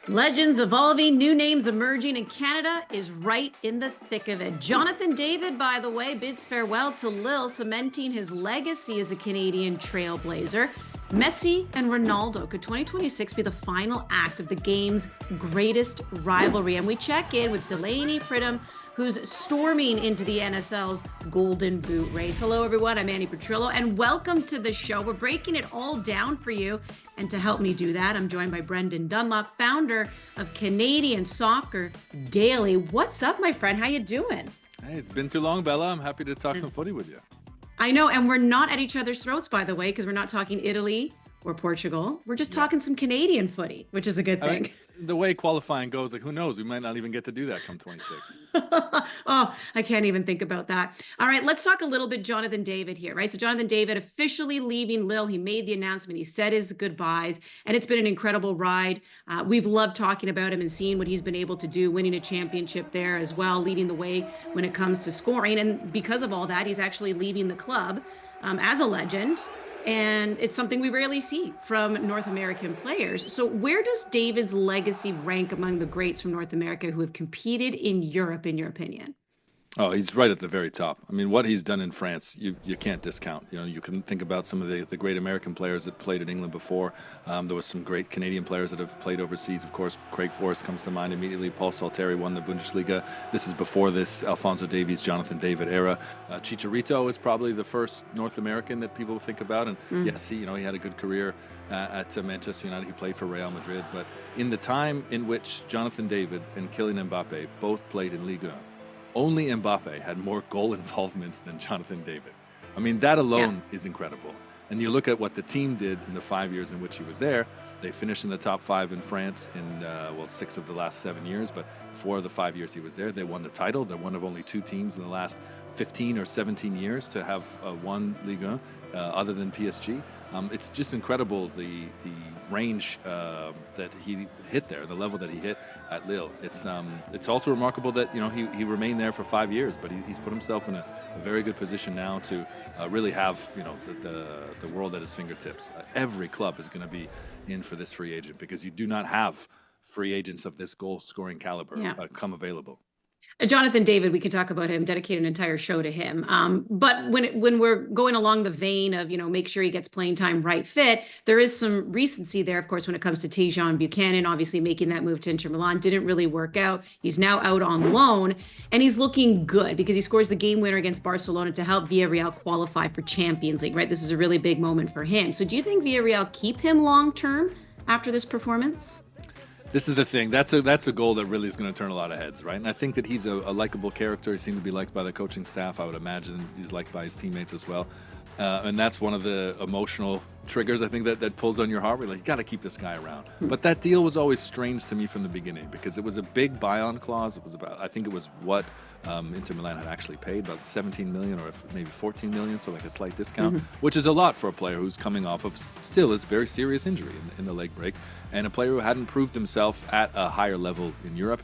Legends evolving, new names emerging, and Canada is right in the thick of it. Jonathan David, by the way, bids farewell to Lille, cementing his legacy as a Canadian trailblazer. Messi and Ronaldo. Could 2026 be the final act of the game's greatest rivalry? And we check in with Delaney Pridham, who's storming into the NSL's Golden Boot race. Hello, everyone. I'm Annie Petrillo, and welcome to the show. We're breaking it all down for you. And to help me do that, I'm joined by Brendan Dunlop, founder of Canadian Soccer Daily. What's up, my friend? How you doing? Hey, it's been too long, Bella. I'm happy to talk some footy with you. I know, and we're not at each other's throats, by the way, because we're not talking Italy or Portugal. We're just talking some Canadian footy, which is a good thing. The way qualifying goes, like, who knows? We might not even get to do that come 26. Oh, I can't even think about that. All right, let's talk a little bit Jonathan David here, right? So Jonathan David officially leaving Lille. He made the announcement. He said his goodbyes, and it's been an incredible ride. We've loved talking about him and seeing what he's been able to do, winning a championship there as well, leading the way when it comes to scoring. And because of all that, he's actually leaving the club as a legend. And it's something we rarely see from North American players. So where does David's legacy rank among the greats from North America who have competed in Europe, in your opinion? Oh, he's right at the very top. I mean, what he's done in France, you can't discount. You know, you can think about some of the great American players that played in England before. There was some great Canadian players that have played overseas. Of course, Craig Forrest comes to mind immediately. Paul Salteri won the Bundesliga. This is before this Alphonso Davies, Jonathan David era. Chicharito is probably the first North American that people think about. And yes, he had a good career at Manchester United. He played for Real Madrid. But in the time in which Jonathan David and Kylian Mbappe both played in Ligue 1, only Mbappe had more goal involvements than Jonathan David. I mean, that alone is incredible. And you look at what the team did in the 5 years in which he was there. They finished in the top 5 in France in, 6 of the last 7 years. But 4 of the 5 years he was there, they won the title. They're one of only 2 teams in the last 15 or 17 years to have won Ligue 1 other than PSG. It's just incredible the range that he hit there, the level that he hit at Lille. It's also remarkable that he remained there for 5 years, but he's put himself in a very good position now to really have the world at his fingertips. Every club is going to be in for this free agent because you do not have free agents of this goal scoring caliber come available. Jonathan David, we can talk about him, dedicate an entire show to him. But when we're going along the vein of, make sure he gets playing time, right fit, there is some recency there, of course, when it comes to Tajon Buchanan, obviously making that move to Inter Milan. Didn't really work out. He's now out on loan, and he's looking good because he scores the game winner against Barcelona to help Villarreal qualify for Champions League, right? This is a really big moment for him. So do you think Villarreal keep him long-term after this performance? This is the thing. That's a goal that really is going to turn a lot of heads, right? And I think that he's a likable character. He seemed to be liked by the coaching staff. I would imagine he's liked by his teammates as well. And that's one of the emotional triggers, I think, that pulls on your heart. We're like, you got to keep this guy around. But that deal was always strange to me from the beginning because it was a big buy-on clause. It was I think it was what Inter Milan had actually paid, about 17 million or maybe 14 million, so like a slight discount, which is a lot for a player who's coming off of still his very serious injury in the leg break, and a player who hadn't proved himself at a higher level in Europe.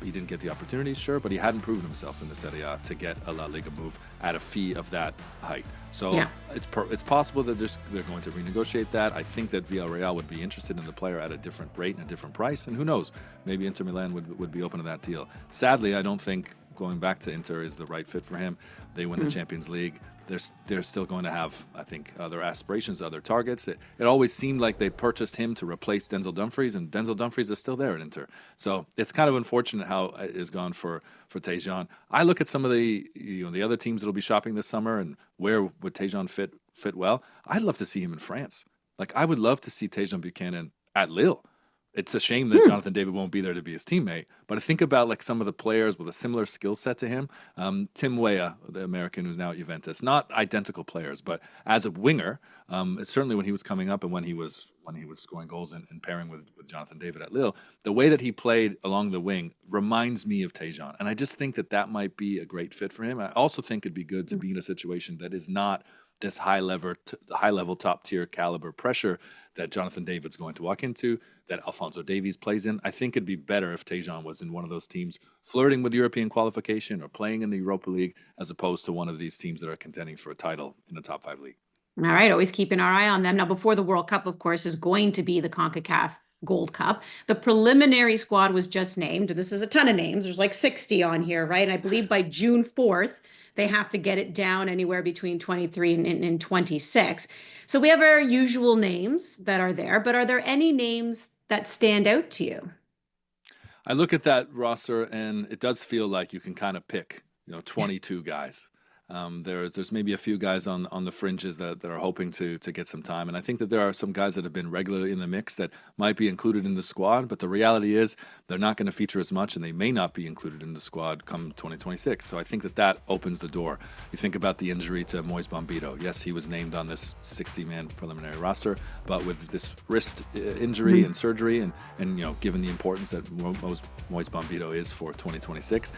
He didn't get the opportunities, sure, but he hadn't proven himself in the Serie A to get a La Liga move at a fee of that height. So it's possible that they're going to renegotiate that. I think that Villarreal would be interested in the player at a different rate and a different price, and who knows, maybe Inter Milan would be open to that deal. Sadly, I don't think going back to Inter is the right fit for him. They win the Champions League. They're still going to have, I think, other aspirations, other targets. It always seemed like they purchased him to replace Denzel Dumfries, and Denzel Dumfries is still there at Inter. So it's kind of unfortunate how it has gone for Tajon. I look at some of the other teams that will be shopping this summer and where would Tajon fit well. I'd love to see him in France. Like, I would love to see Tajon Buchanan at Lille. It's a shame that Jonathan David won't be there to be his teammate. But I think about like some of the players with a similar skill set to him. Tim Weah, the American who's now at Juventus, not identical players, but as a winger, certainly when he was coming up and when he was scoring goals and pairing with Jonathan David at Lille, the way that he played along the wing reminds me of Tajon. And I just think that might be a great fit for him. I also think it'd be good to be in a situation that is not this high level top tier caliber pressure that Jonathan David's going to walk into, that Alphonso Davies plays in. I think it'd be better if Tajon was in one of those teams flirting with European qualification or playing in the Europa League as opposed to one of these teams that are contending for a title in the top 5 league. All right, always keeping our eye on them. Now, before the World Cup, of course, is going to be the CONCACAF Gold Cup. The preliminary squad was just named. This is a ton of names. There's like 60 on here, right? And I believe by June 4th, they have to get it down anywhere between 23 and 26. So we have our usual names that are there, but are there any names that stand out to you? I look at that roster, and it does feel like you can kind of pick, 22 guys. There's maybe a few guys on the fringes that are hoping to get some time, and I think that there are some guys that have been regularly in the mix that might be included in the squad. But the reality is they're not going to feature as much, and they may not be included in the squad come 2026. So I think that opens the door. You think about the injury to Moise Bombito. Yes, he was named on this 60-man preliminary roster, but with this wrist injury and surgery, and given the importance that Moise Bombito is for 2026,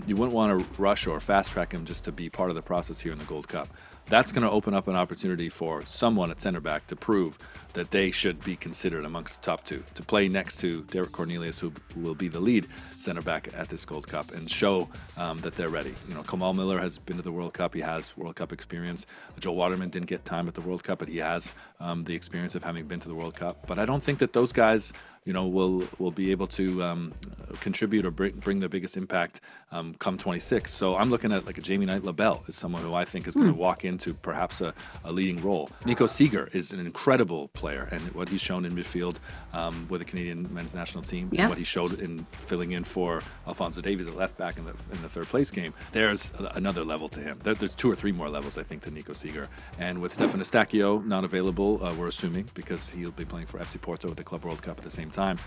you wouldn't want to rush or fast track him just to be part of the process here in the Gold Cup. That's going to open up an opportunity for someone at center back to prove that they should be considered amongst the top two, to play next to Derek Cornelius, who will be the lead center back at this Gold Cup, and show that they're ready. Kamal Miller has been to the World Cup. He has World Cup experience. Joel Waterman didn't get time at the World Cup, but he has the experience of having been to the World Cup. But I don't think that those guys will be able to contribute or bring the biggest impact come 26. So I'm looking at like a Jamie Knight-Labelle as someone who I think is going to walk into perhaps a leading role. Nico Seeger is an incredible player, and what he's shown in midfield with the Canadian men's national team, and what he showed in filling in for Alphonso Davies at left back in the third place game, there's another level to him. There's 2 or 3 more levels, I think, to Nico Seeger. And with Stefan Eustáquio not available, we're assuming, because he'll be playing for FC Porto at the Club World Cup at the same time,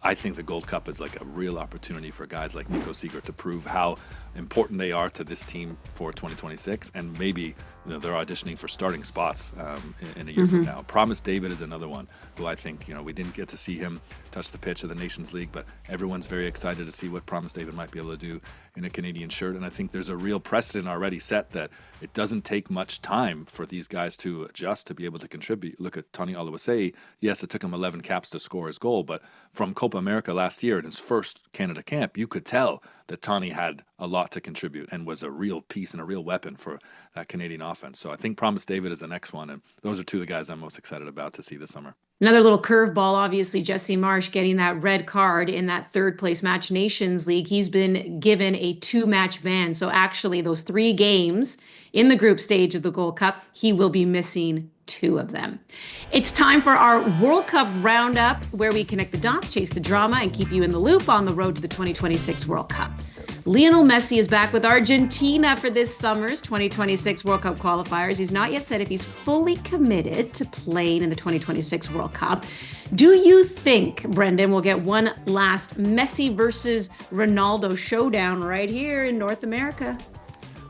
I think the Gold Cup is like a real opportunity for guys like Nico Seeger to prove how important they are to this team for 2026, and maybe they're auditioning for starting spots in a year from now. Promise David is another one who I think, we didn't get to see him touch the pitch of the Nations League, but everyone's very excited to see what Promise David might be able to do in a Canadian shirt. And I think there's a real precedent already set that it doesn't take much time for these guys to adjust to be able to contribute. Look at Tony Oluwaseyi. Yes, it took him 11 caps to score his goal, but from Copa America last year in his first Canada camp, you could tell that Tony had a lot to contribute and was a real piece and a real weapon for that Canadian offense. So I think Promise David is the next one, and those are 2 of the guys I'm most excited about to see this summer. Another little curveball, obviously, Jesse Marsch getting that red card in that third place match Nations League. He's been given a 2-match ban. So actually those 3 games in the group stage of the Gold Cup, he will be missing 2 of them. It's time for our World Cup roundup, where we connect the dots, chase the drama, and keep you in the loop on the road to the 2026 World Cup. Lionel Messi is back with Argentina for this summer's 2026 World Cup qualifiers. He's not yet said if he's fully committed to playing in the 2026 World Cup. Do you think, Brendan, we'll get one last Messi versus Ronaldo showdown right here in North America?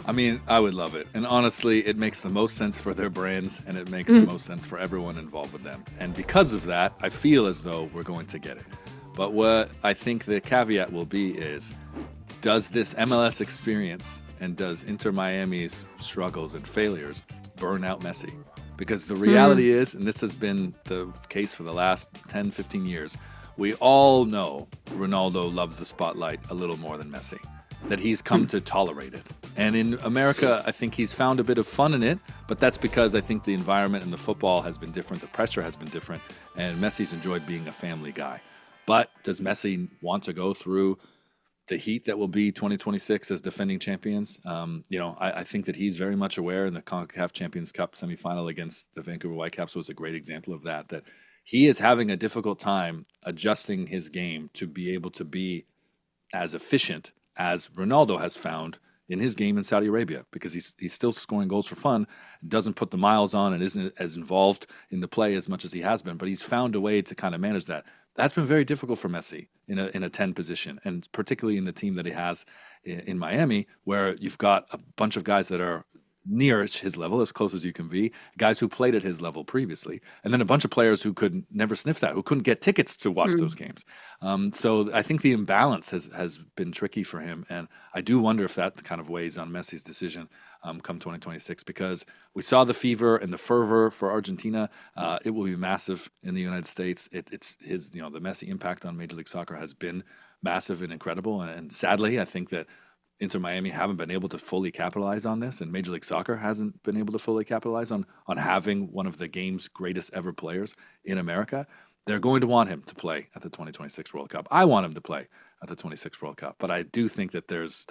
I mean, I would love it. And honestly, it makes the most sense for their brands, and it makes the most sense for everyone involved with them. And because of that, I feel as though we're going to get it. But what I think the caveat will be is, does this MLS experience and does Inter Miami's struggles and failures burn out Messi? Because the reality is, and this has been the case for the last 10, 15 years, we all know Ronaldo loves the spotlight a little more than Messi, that he's come to tolerate it. And in America, I think he's found a bit of fun in it, but that's because I think the environment in the football has been different, the pressure has been different, and Messi's enjoyed being a family guy. But does Messi want to go through the heat that will be 2026 as defending champions? I think that he's very much aware, and the CONCACAF Champions Cup semifinal against the Vancouver Whitecaps was a great example of that he is having a difficult time adjusting his game to be able to be as efficient as Ronaldo has found in his game in Saudi Arabia, because he's still scoring goals for fun, doesn't put the miles on, and isn't as involved in the play as much as he has been, but he's found a way to kind of manage that. That's been very difficult for Messi in a 10 position, and particularly in the team that he has in Miami, where you've got a bunch of guys that are near his level, as close as you can be, guys who played at his level previously, and then a bunch of players who could never sniff that, who couldn't get tickets to watch those games. So I think the imbalance has been tricky for him, and I do wonder if that kind of weighs on Messi's decision come 2026, because we saw the fever and the fervor for Argentina. It will be massive in the United States. It's his, the Messi impact on Major League Soccer has been massive and incredible, and sadly, I think that Inter Miami haven't been able to fully capitalize on this, and Major League Soccer hasn't been able to fully capitalize on having one of the game's greatest ever players in America. They're going to want him to play at the 2026 World Cup. I want him to play at the 26 World Cup, but I do think that there's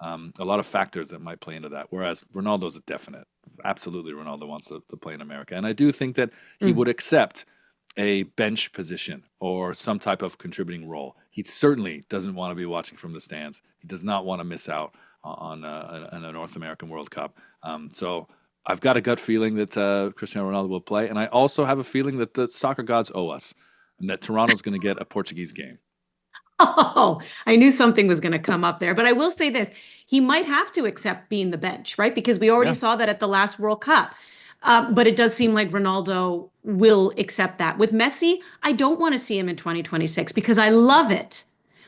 a lot of factors that might play into that. Whereas Ronaldo's a definite. Absolutely, Ronaldo wants to play in America. And I do think that he would accept a bench position or some type of contributing role. He certainly doesn't want to be watching from the stands. He does not want to miss out on a North American World Cup. So I've got a gut feeling that Cristiano Ronaldo will play. And I also have a feeling that the soccer gods owe us and that Toronto's going to get a Portuguese game. Oh, I knew something was going to come up there. But I will say this. He might have to accept being the bench, right? Because we already Yeah. saw that at the last World Cup. But it does seem like Ronaldo will accept that. With Messi, I don't want to see him in 2026 because I love it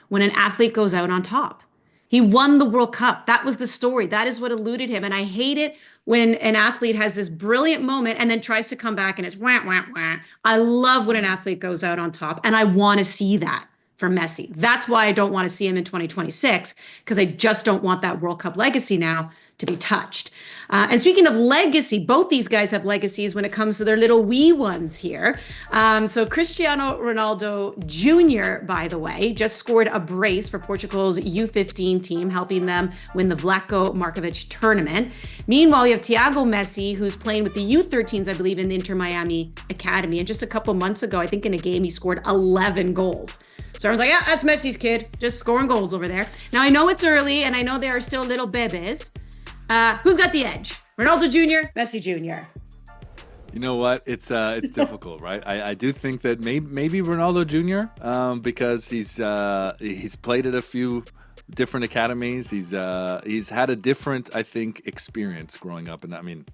when an athlete goes out on top. He won the World Cup. That was the story. That is what eluded him. And I hate it when an athlete has this brilliant moment and then tries to come back and it's wah, wah, wah. I love when an athlete goes out on top, and I want to see that for Messi. That's why I don't want to see him in 2026, because I just don't want that World Cup legacy now to be touched. And speaking of legacy, both these guys have legacies when it comes to their little wee ones here. So Cristiano Ronaldo Jr., by the way, just scored a brace for Portugal's U15 team, helping them win the Vlatko Markovic tournament. Meanwhile, you have Thiago Messi, who's playing with the U13s, I believe, in the Inter Miami Academy. And just a couple months ago, I think in a game, he scored 11 goals. So I was like, yeah, that's Messi's kid, just scoring goals over there. Now, I know it's early, and I know they are still little bebes. Who's got the edge? Ronaldo Jr., Messi Jr.? You know what? It's difficult, right? I do think that maybe Ronaldo Jr. Because he's played at a few different academies. He's had a different, I think, experience growing up. And I mean,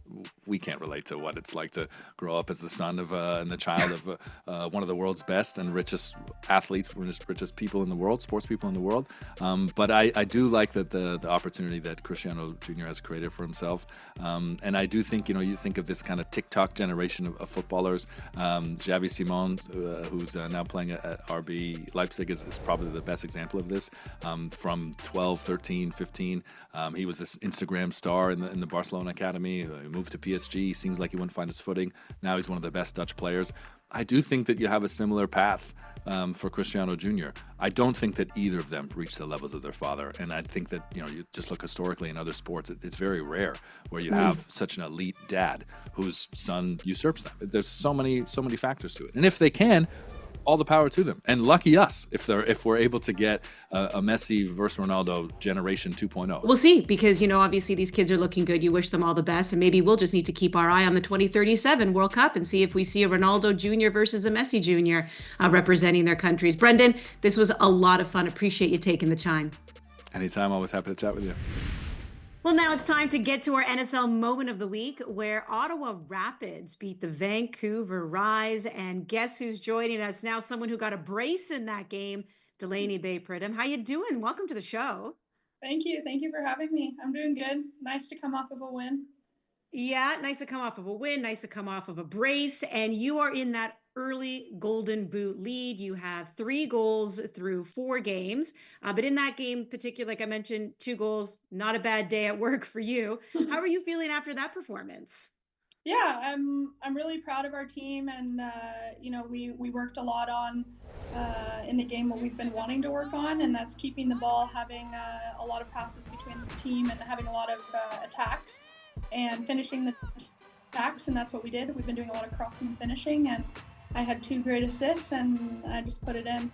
we can't relate to what it's like to grow up as the son of and the child of one of the world's best and richest athletes, richest people in the world, sports people in the world. But I do like that the opportunity that Cristiano Jr. has created for himself. And I do think, you think of this kind of TikTok generation of footballers. Xavi Simon, who's now playing at RB Leipzig, is probably the best example of this. From 12, 13, 15, he was this Instagram star in the Barcelona academy. He moved to PSG. Seems like he wouldn't find his footing. Now he's one of the best Dutch players. I do think that you have a similar path for Cristiano Jr. I don't think that either of them reached the levels of their father. And I think that, you just look historically in other sports, it's very rare where you have such an elite dad whose son usurps them. There's so many factors to it. And if they can, all the power to them, and lucky us if we're able to get a Messi versus Ronaldo generation 2.0. We'll see, because obviously these kids are looking good. You wish them all the best, and maybe we'll just need to keep our eye on the 2037 World Cup and see if we see a Ronaldo Jr. versus a Messi Jr. Representing their countries. Brendan, this was a lot of fun. Appreciate you taking the time. Anytime, always happy to chat with you. Well, now it's time to get to our NSL moment of the week, where Ottawa Rapids beat the Vancouver Rise. And guess who's joining us now? Someone who got a brace in that game, Delaney Baie Pridham. How you doing? Welcome to the show. Thank you. Thank you for having me. I'm doing good. Nice to come off of a win. Yeah, nice to come off of a win. Nice to come off of a brace. And you are in that early Golden Boot lead. You have 3 goals through 4 games. But in that game particular, like I mentioned, 2 goals, not a bad day at work for you. How are you feeling after that performance? Yeah, I'm really proud of our team, and we worked a lot on in the game what we've been wanting to work on, and that's keeping the ball, having a lot of passes between the team, and having a lot of attacks and finishing the attacks, and that's what we did. We've been doing a lot of crossing and finishing, and I had 2 great assists, and I just put it in.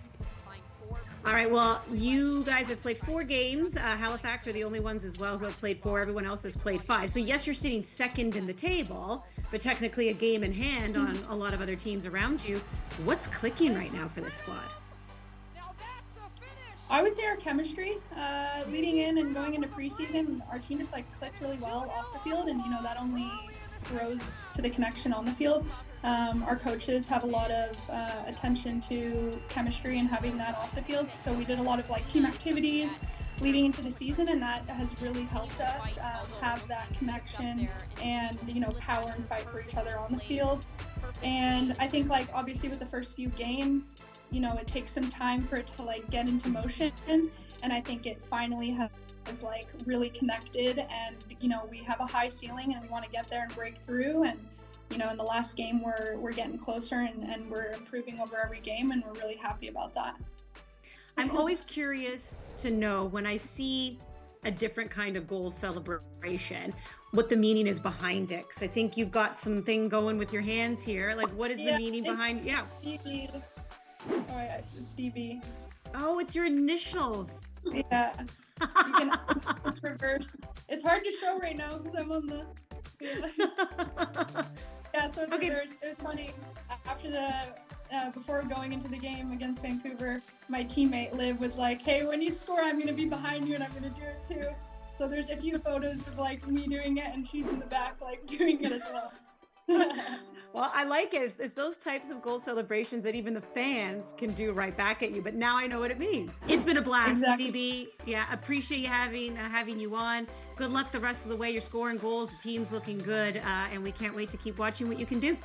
All right, well, you guys have played 4 games. Halifax are the only ones as well who have played 4. Everyone else has played 5. So yes, you're sitting second in the table, but technically a game in hand on a lot of other teams around you. What's clicking right now for this squad? I would say our chemistry, leading in and going into preseason, our team just clicked really well off the field, and that only grows to the connection on the field. Our coaches have a lot of attention to chemistry and having that off the field, so we did a lot of team activities leading into the season, and that has really helped us have that connection and power and fight for each other on the field. And I think obviously with the first few games, it takes some time for it to get into motion, and I think it finally has really connected, and we have a high ceiling and we want to get there and break through, and in the last game we're getting closer and we're improving over every game, and we're really happy about that. I'm always curious to know when I see a different kind of goal celebration, what the meaning is behind it. Because I think you've got something going with your hands here. Like, what is the meaning behind? Yeah. It's DB. Oh, it's your initials. Yeah. It's reverse. It's hard to show right now because I'm on the. Yeah, so it's reverse. It was funny. After before going into the game against Vancouver, my teammate Liv was like, "Hey, when you score, I'm gonna be behind you and I'm gonna do it too." So there's a few photos of like me doing it and she's in the back like doing it as well. Well, I like it. It's those types of goal celebrations that even the fans can do right back at you. But now I know what it means. It's been a blast, Exactly. DB. Yeah, appreciate you having you on. Good luck the rest of the way. You're scoring goals. The team's looking good, and we can't wait to keep watching what you can do.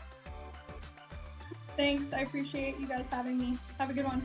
Thanks. I appreciate you guys having me. Have a good one.